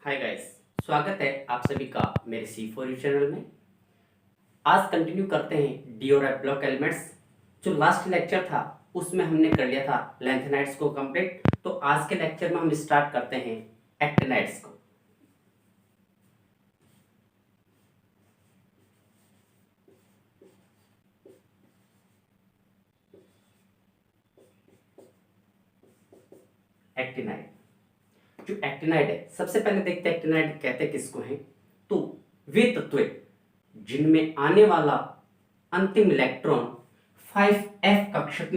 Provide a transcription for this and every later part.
Hi guys, स्वागत है आप सभी का मेरे C4U चैनल में। आज कंटिन्यू करते हैं डी और एफ ब्लॉक एलिमेंट्स। जो लास्ट लेक्चर था उसमें हमने कर लिया था लेंथेनाइड्स को कंप्लीट। तो आज के लेक्चर में हम स्टार्ट करते हैं एक्टिनाइड्स को। एक्टिनाइड, जो एक्टिनाइड है, सबसे पहले देखते हैं एक्टिनाइड कहते किसको हैं। तो वे तत्व जिनमें आने वाला अंतिम इलेक्ट्रॉन 5f कक्षक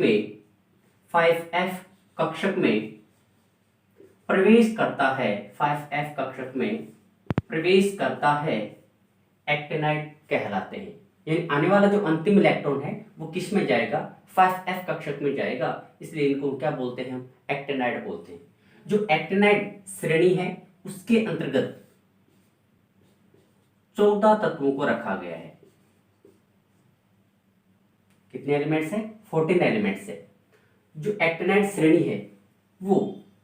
में प्रवेश करता है, 5f कक्षक में प्रवेश करता है, एक्टिनाइड कहलाते हैं। यानी आने वाला जो अंतिम इलेक्ट्रॉन है वो किस में जाएगा, 5f कक्षक में जाएगा, इसलिए इनको क्या बोलते हैं हम, एक्टिनाइड बोलते हैं। जो एक्टिनाइड श्रेणी है उसके अंतर्गत 14 तत्वों को रखा गया है। कितने एलिमेंट्स हैं, 14 एलिमेंट्स है। जो एक्टिनाइड श्रेणी है वो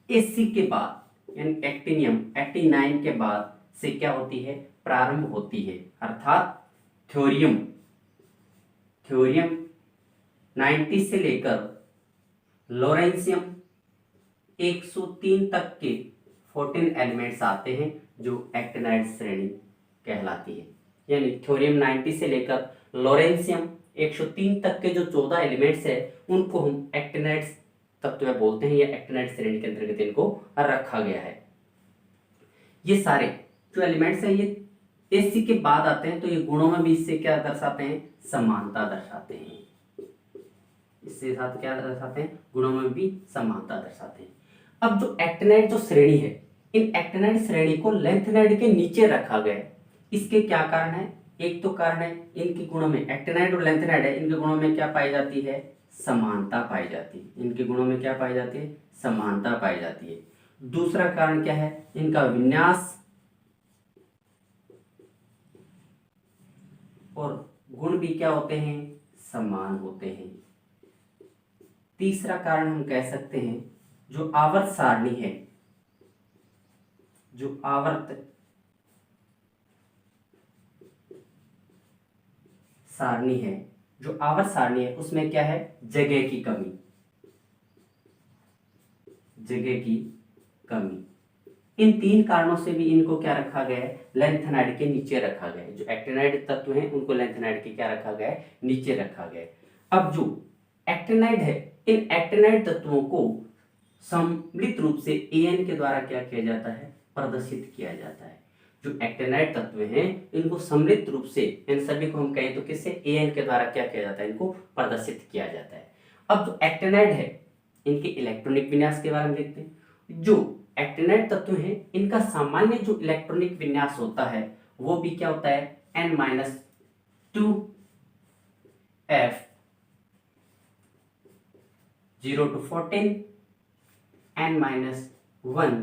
एसी के बाद यानी एक्टिनियम 89 के बाद से क्या होती है, प्रारंभ होती है। अर्थात थ्योरियम 90 से लेकर लॉरेंशियम 103 तक के 14 एलिमेंट्स आते हैं जो एक्टिनाइड श्रेणी कहलाती है। यानी थ्योरियम 90 से लेकर लॉरेंशियम 103 तक के जो 14 एलिमेंट्स है उनको हम एक्टिनाइड तत्व बोलते हैं, या एक्टिनाइड श्रेणी के अंतर्गत इनको रखा गया है। ये सारे जो एलिमेंट्स हैं ये एसी के बाद आते हैं, तो ये गुणों में भी इससे क्या दर्शाते हैं, समानता दर्शाते हैं। इसके साथ क्या दर्शाते हैं, गुणों में भी समानता दर्शाते हैं। अब जो एक्टिनाइड जो श्रेणी है, इन एक्टिनाइड श्रेणी को लेंथेनाइड के नीचे रखा गया है। इसके क्या कारण है, एक तो कारण है इनके गुणों में, एक्टिनाइड और लेंथेनाइड है, इनके गुणों में क्या पाई जाती है, समानता पाई जाती है। इनके गुणों में क्या पाई जाती है, समानता पाई जाती है। दूसरा कारण क्या है, इनका विन्यास और गुण भी क्या होते हैं, समान होते हैं। तीसरा कारण हम कह सकते हैं जो आवर्त सारणी है, जो आवर्त सारणी है, जो आवर्त सारणी है उसमें क्या है, जगह की कमी, जगह की कमी। इन तीन कारणों से भी इनको क्या रखा गया है, लेंथेनाइड के नीचे रखा गया है। जो एक्टिनाइड तत्व हैं उनको लेंथेनाइड के क्या रखा गया है, नीचे रखा गया है। अब जो एक्टिनाइड है, इन एक्टिनाइड तत्वों को सम्मिलित रूप से एन के द्वारा क्या किया जाता है, प्रदर्शित किया जाता है। जो एक्टिनाइड तत्व हैं इनको सम्मिलित रूप से, इन सभी को हम कहें तो किससे, एन के द्वारा क्या किया जाता है, इनको प्रदर्शित किया जाता है। अब जो एक्टिनाइड है इनके इलेक्ट्रॉनिक विन्यास के बारे में देखते हैं। जो एक्टिनाइड तत्व हैं इनका सामान्य जो इलेक्ट्रॉनिक विन्यास होता है वो भी क्या होता है, n-2f 0 to 14 n-1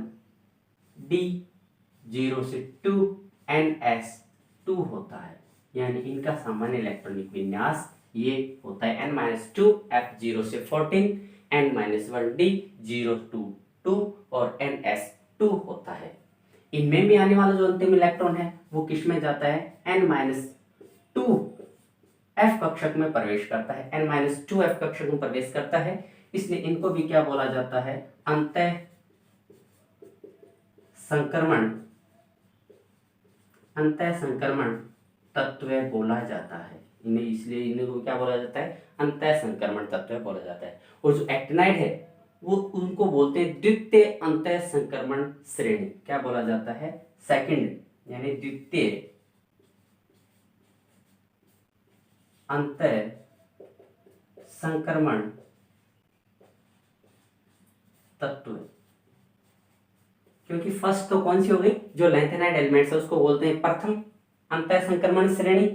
d 0 से 2 ns2 होता है। यानी इनका सामान्य इलेक्ट्रॉनिक विन्यास ये होता है n-2 f 0 से 14 n-1 d 0 to 2 और ns2 होता है। इनमें भी आने वाला जो अंतिम इलेक्ट्रॉन है वो किस में जाता है, n-2 f कक्षक में प्रवेश करता है, n-2 f कक्षक में प्रवेश करता है। इसलिए इनको भी क्या बोला जाता है, अंतः संक्रमण तत्व बोला जाता है इन्हें। इसलिए इनको क्या बोला जाता है, अंतः संक्रमण तत्व बोला जाता है। और जो एक्टिनाइड है वो उनको बोलते हैं द्वितीय अंतः संक्रमण श्रेणी, क्या बोला जाता है, सेकंड, यानी द्वितीय अंतः संक्रमण तत्व। क्योंकि फर्स्ट तो कौन सी हो गई, जो लेंथेनाइड एलिमेंट्स है उसको बोलते हैं प्रथम अंतः संक्रमण श्रेणी,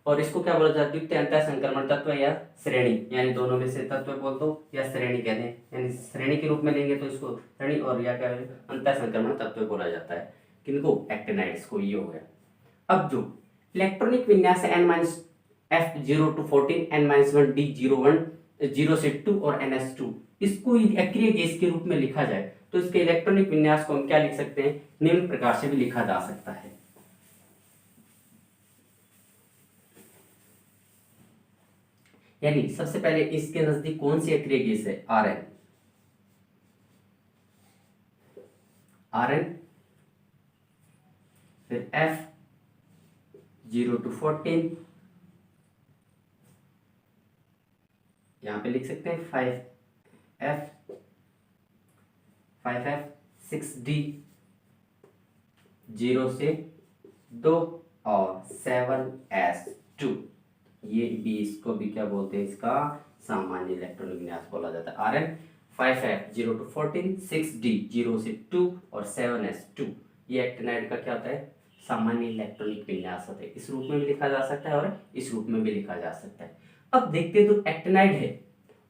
और इसको क्या बोला जाता है, द्वितीय अंतः संक्रमण तत्व या श्रेणी। यानी दोनों में से तत्व बोल दो या श्रेणी कहते हैं, यानी श्रेणी के रूप में लेंगे तो इसको श्रेणी, और या क्या अंतः संक्रमण तत्व बोला जाता है। किनको, एक्टिनाइड्स को। ये हो गया। अब जो इलेक्ट्रॉनिक विन्यास है n-f 0 to 14 n-1 d 0 से 2 और ns2, इसको अक्रिय गैस के रूप में लिखा जाए तो इसके इलेक्ट्रॉनिक विन्यास को हम क्या लिख सकते हैं, निम्न प्रकार से भी लिखा जा सकता है। यानी सबसे पहले इसके नजदीक कौन सी अक्रिय गैस है, Rn, फिर F 0 to 14, यहां पे लिख सकते हैं 5F 6D 0 से 2 और 7S2, ये भी, इसको भी क्या बोलते हैं, इसका सामान्य इलेक्ट्रॉनिक विन्यास बोला जाता है। Rn 5F 0 to 14, 6D 0 से 2 और 7S2, ये एक्टिनाइड का क्या होता है, सामान्य इलेक्ट्रॉनिक विन्यास होता है। इस रूप में भी लिखा जा सकता है और इस रूप में भी लिखा जा सकता है। अब देखते हैं जो एक्टिनाइड है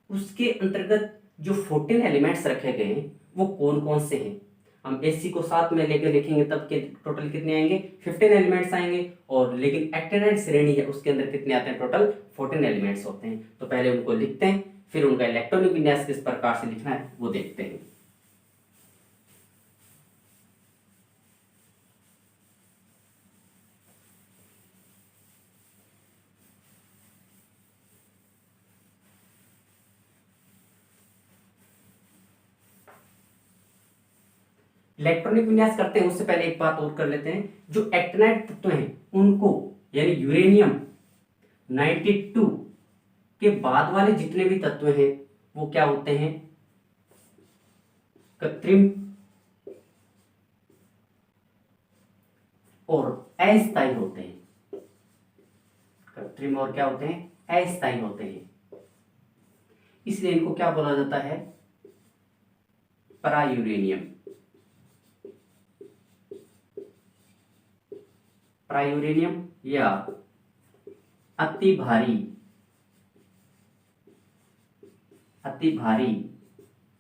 उसके अंतर्गत जो 14 एलिमेंट्स रखे गए हैं वो कौन कौन से हैं। हम एससी को साथ में लेकर लिखेंगे तब के टोटल कितने आएंगे, 15 एलिमेंट्स आएंगे। और लेकिन एक्टिनाइड श्रेणी है उसके अंदर कितने आते हैं, टोटल 14 एलिमेंट्स होते हैं। तो पहले उनको लिखते हैं, फिर उनका इलेक्ट्रॉनिक विन्यास किस प्रकार से लिखना है वो देखते हैं। इलेक्ट्रॉनिक विन्यास करते हैं उससे पहले एक बात और कर लेते हैं, जो एक्टिनाइड तत्व हैं उनको, यानी यूरेनियम 92 के बाद वाले जितने भी तत्व हैं वो क्या होते हैं, कृत्रिम और अस्थायी होते हैं। कृत्रिम और क्या होते हैं, अस्थायी होते हैं। इसलिए इनको क्या बोला जाता है, परायूरेनियम। परायूरेनियम या अति भारी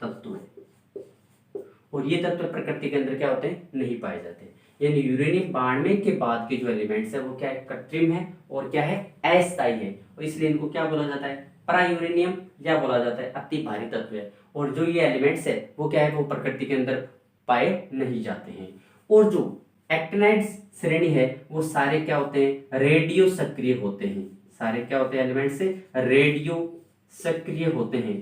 तत्व है। और ये तत्व प्रकृति के अंदर क्या होते हैं, नहीं पाए जाते। यानी यूरेनियम 92 के बाद के जो एलिमेंट्स है वो क्या है, कृत्रिम है और क्या है, अस्थायी है। और इसलिए इनको क्या बोला जाता है, परायूरेनियम या बोला जाता है अति भारी तत्व है। और जो ये एलिमेंट्स है वो क्या है, वो प्रकृति के अंदर पाए नहीं जाते हैं। और जो एक्टिनाइड श्रेणी है वो सारे क्या होते हैं, रेडियो सक्रिय होते हैं। सारे क्या होते हैं, एलिमेंट से रेडियो सक्रिय होते हैं।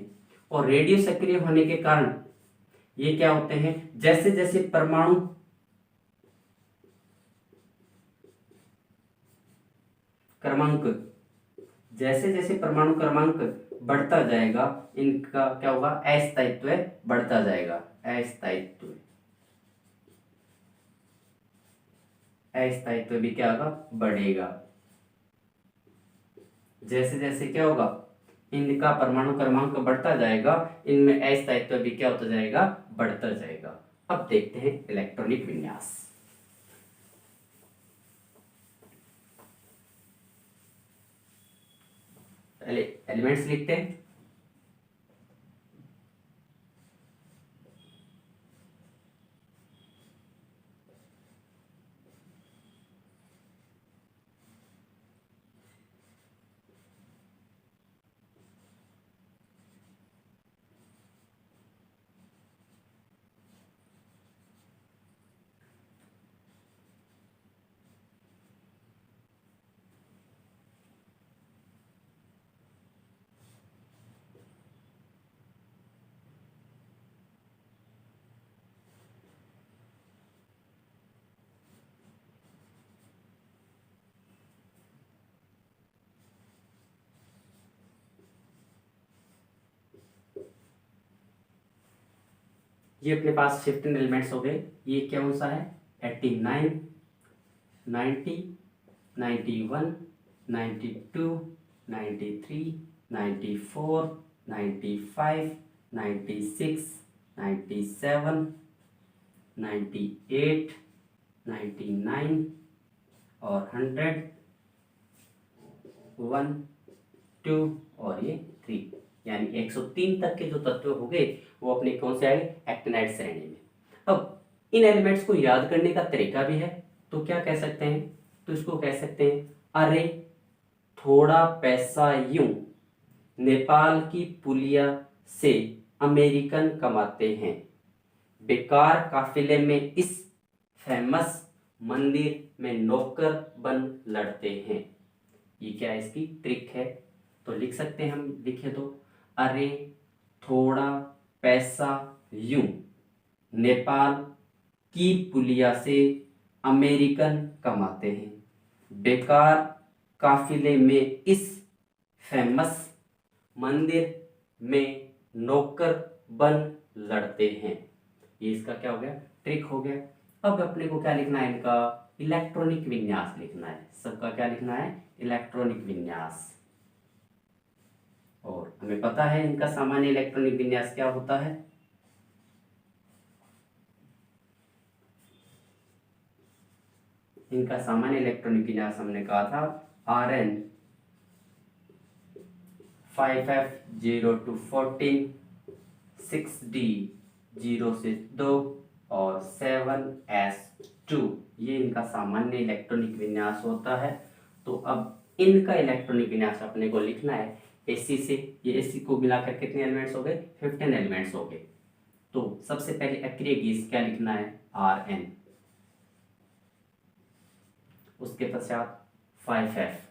और रेडियो सक्रिय होने के कारण ये क्या होते हैं, जैसे जैसे परमाणु क्रमांक, जैसे जैसे परमाणु क्रमांक बढ़ता जाएगा इनका क्या होगा, अस्थायित्व बढ़ता जाएगा। अस्थायित्व भी क्या होगा, बढ़ेगा। जैसे जैसे क्या होगा, इनका परमाणु क्रमांक बढ़ता जाएगा, इनमें अस्थायित्व भी क्या होता जाएगा, बढ़ता जाएगा। अब देखते हैं इलेक्ट्रॉनिक विन्यास। पहले एलिमेंट्स लिखते हैं। ये अपने पास 15 एलिमेंट्स हो गए। ये कौन सा है, 89, 90, 91, 92, 93, 94, 95, 96, 97, 98, 99 और 100, 1, 2 और ये 3, यानी 103 तक के जो तत्व हो गए वो अपने कौन से आए, एक्टिनाइड श्रेणी में। अब इन एलिमेंट्स को याद करने का तरीका भी है, तो क्या कह सकते हैं, तो इसको कह सकते हैं, अरे थोड़ा पैसा यूं नेपाल की पुलिया से अमेरिकन कमाते हैं, बेकार काफिले में इस फेमस मंदिर में नौकर बन लड़ते हैं। ये क्या है, इसकी ट्रिक है। तो लिख सकते हैं हम, लिखे तो, अरे थोड़ा पैसा यूं नेपाल की पुलिया से अमेरिकन कमाते हैं। बेकार काफिले में इस फेमस मंदिर में नौकर बन लड़ते हैं। ये इसका क्या हो गया, ट्रिक हो गया। अब अपने को क्या लिखना है, इनका इलेक्ट्रॉनिक विन्यास लिखना है। सबका क्या लिखना है, इलेक्ट्रॉनिक विन्यास। और हमें पता है इनका सामान्य इलेक्ट्रॉनिक विन्यास क्या होता है। इनका सामान्य इलेक्ट्रॉनिक विन्यास हमने कहा था Rn 5F0 to 14 6D 0 से 2 और 7S2, ये इनका सामान्य इलेक्ट्रॉनिक विन्यास होता है। तो अब इनका इलेक्ट्रॉनिक विन्यास अपने को लिखना है Ac से। ये Ac को मिलाकर कितने एलिमेंट्स हो गए, 15 एलिमेंट्स हो गए। तो सबसे पहले एक्रियगेस क्या लिखना है, Rn, उसके पश्चात 5F,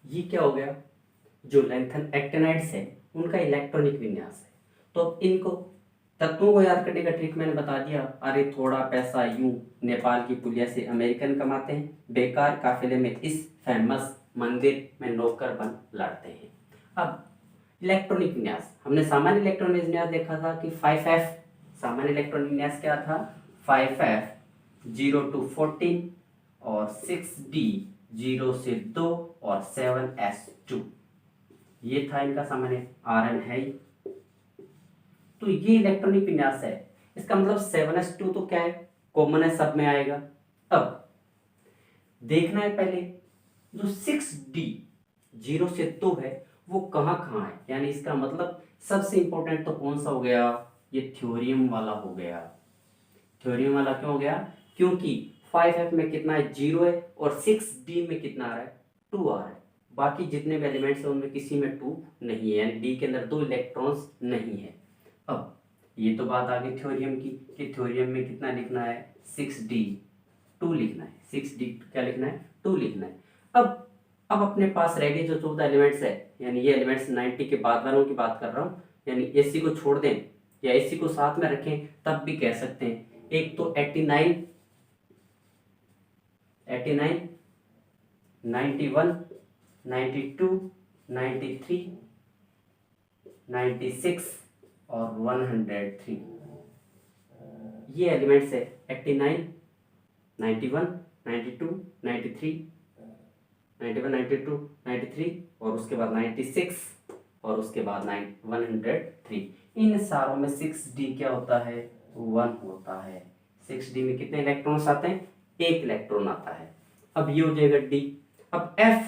ये क्या हो गया, जो लैंथन एक्टिनाइड्स है उनका इलेक्ट्रॉनिक विन्यास है। तो अब इनको तत्वों को याद करने का ट्रिक मैंने बता दिया। अरे थोड़ा पैसा यूं नेपाल की पुलिया से अमेरिकन कमाते हैं। बेकार काफिले में इस फेमस मंदिर में नौकर बन लड़ते हैं। अब इलेक्ट्रॉनिक विन्यास, हमने सामान्य इलेक्ट्रॉनिक विन्यास देखा था कि 5F, सामान्य इलेक्ट्रॉनिक विन्यास क्या था, 5F 0 to 14 और 6D 0 से 2 और 7S2, ये था इनका सामान्य। Rn है ही। तो ये इलेक्ट्रॉनिक विन्यास है। इसका मतलब 7s2 तो क्या है, कॉमन है, सब में आएगा। अब देखना है पहले जो 6D 0 से 2 है वो कहाँ कहाँ है, यानी इसका मतलब सबसे इंपॉर्टेंट तो कौन सा हो गया, ये थ्योरियम वाला हो गया। थ्योरियम वाला क्यों हो गया, क्योंकि 5f में कितना है, 0 है, और 6d में कितना आ रहा है, 2 आ रहा है। बाकी जितने भी एलिमेंट्स हैं उनमें किसी में 2 नहीं है, यानी डी के अंदर 2 इलेक्ट्रॉन्स नहीं है। अब ये तो बात आ गई थ्योरियम की कि थ्योरियम में कितना लिखना है, 6d 2 लिखना है, 6d क्या लिखना है, 2 लिखना है। अब अपने पास रह गए जो 14 एलिमेंट्स है, यानी ये एलिमेंट्स 90 के बाद वालों की बात कर रहा हूँ, यानी एसी को छोड़ दें या एसी को साथ में रखें तब भी कह सकते हैं। एक तो 89, 91, 92, 93, 96 और 103, ये एलिमेंट्स है 89, 91, 92, 93, 91, 92, 93 और उसके बाद 96 और उसके बाद 103। इन सारों में 6d क्या होता है, 1 होता है। 6d में कितने इलेक्ट्रॉन्स आते हैं, 1 इलेक्ट्रॉन आता है। अब ये हो जाएगा d। अब f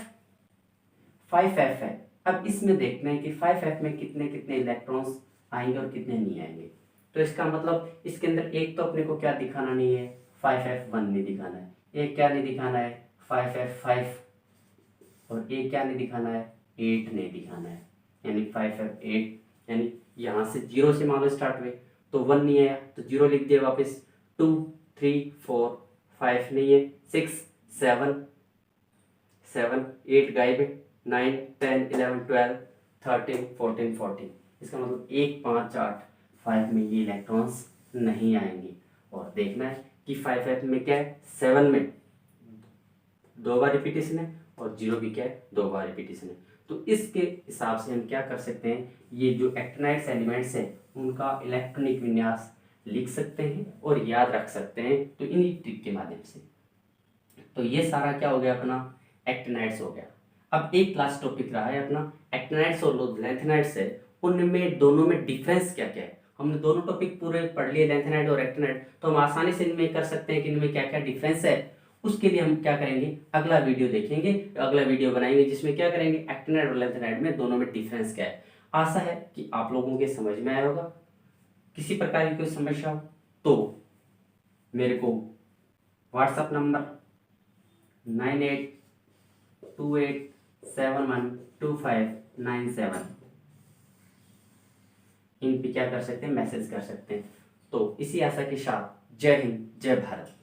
5f है। अब इसमें देखते हैं कि 5f में कितने कितने इलेक्ट्रॉन्स आएंगे और कितने नहीं आएंगे। तो इसका मतलब इसके अंदर एक तो अपने को क्या दिखाना नहीं है, 5f1 नहीं दिखाना है, एक क्या नहीं दिखाना है, 5f5, और एक क्या नहीं दिखाना है, 8 नहीं दिखाना है, यानी 5f8। यानी यहाँ से 0 से मान लो स्टार्ट हुए तो 1 नहीं आया तो 0 लिख दिया वापस, 2, 3, 4, 5 नहीं है, 6, 7, 8 गायब है, 9, 10, 11, 12, 13, 14, 14। इसका मतलब 1, 5, 8, 5 में ये इलेक्ट्रॉन्स नहीं आएंगे। और देखना है कि 5f में क्या है, 7 में 2 बार रिपीटेशन है और 0 भी क्या है, 2 बार रिपीटेशन है। तो इसके हिसाब से हम क्या कर सकते हैं, ये जो एक्टिनाइड्स एलिमेंट्स हैं उनका इलेक्ट्रॉनिक विन्यास लिख सकते हैं और याद रख सकते हैं, तो इन्हीं ट्रिक के माध्यम से। तो ये सारा क्या हो गया अपना, एक्टिनाइड्स हो गया। अब एक लास्ट टॉपिक रहा है अपना एक्टिनाइड्स और लैंथेनाइड्स है, उनमें दोनों में डिफरेंस क्या क्या है। हमने दोनों टॉपिक पूरे पढ़ लिए, लैंथेनाइड और एक्टिनाइड, तो हम आसानी से इनमें कर सकते हैं कि इनमें क्या क्या डिफरेंस है। उसके लिए हम क्या करेंगे, अगला वीडियो देखेंगे, अगला वीडियो बनाएंगे जिसमें क्या करेंगे, एक्टिनाइड और लैंथेनाइड में दोनों में डिफरेंस क्या है। आशा है कि आप लोगों के समझ में आया होगा। किसी प्रकार की कोई समस्या हो तो मेरे को व्हाट्सएप नंबर 9828712597 इन पे क्या कर सकते हैं, मैसेज कर सकते हैं। तो इसी आशा के साथ जय हिंद, जय भारत।